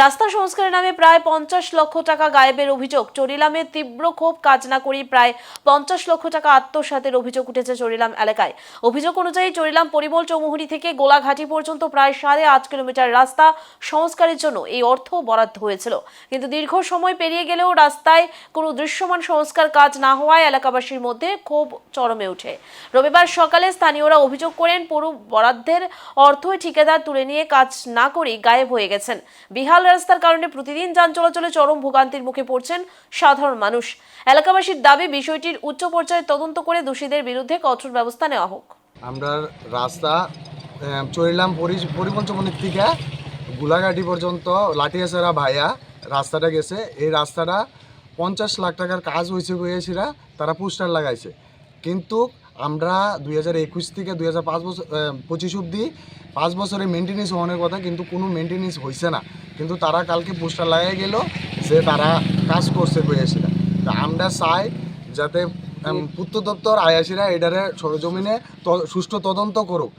রাস্তা সংস্কারের নামে প্রায় 50 লক্ষ টাকা গায়েবের অভিযোগ। চরিলামে তীব্র ক্ষোভ, কাজ না করেই প্রায় 50 লক্ষ টাকা আত্মসাতের অভিযোগ উঠেছে চরিলাম এলাকায়। অভিযোগ অনুযায়ী চরিলাম পরিমল চৌমুহনী থেকে গোলাঘাটি পর্যন্ত প্রায় 8.5 কিলোমিটার রাস্তা সংস্কারের জন্য এই অর্থ বরাদ্দ হয়েছিল, কিন্তু দীর্ঘ সময় পেরিয়ে গেলেও রাস্তায় কোনো দৃশ্যমান সংস্কার কাজ না হওয়ায় এলাকাবাসীর মধ্যে ক্ষোভ চরমে ওঠে। রবিবার সকালে স্থানীয়রা অভিযোগ করেন, পুরো বরাদ্দের অর্থই ঠিকাদার তুলে নিয়ে কাজ না করেই গায়েব হয়ে গেছেন। বিহাল রাস্তার কারণে প্রতিদিন যান চলাচলে চরম ভোগান্তির মুখে পড়ছেন সাধারণ মানুষ। এলাকাবাসীর দাবি, বিষয়টির উচ্চ পর্যায়ে তদন্ত করে দোষীদের বিরুদ্ধে কঠোর ব্যবস্থা নেওয়া হোক। আমরা রাস্তা চরিলাম পরিমল চৌমুহনী থেকে গোলাঘাটি পর্যন্ত লাঠিয়াছড়া ভাইয়া রাস্তাটা গেছে। এই রাস্তাটা 50 লাখ টাকার কাজ হয়েছে বলেছিরা, তারা পোস্টার লাগাইছে, কিন্তু আমরা 2021 থেকে 2025 অবধি 5 বছরে মেনটেন্যান্স হওয়ার কথা, কিন্তু কোনো মেনটেন্যান্স হয়েছে না। কিন্তু তারা কালকে পোস্টার লাগাই গেল যে তারা কাজ করছে বলেছিরা। তা আমরা চাই যাতে পূর্ত দপ্তর আয়াসিরা এটারে সরজমিনে সুষ্ঠু তদন্ত করুক।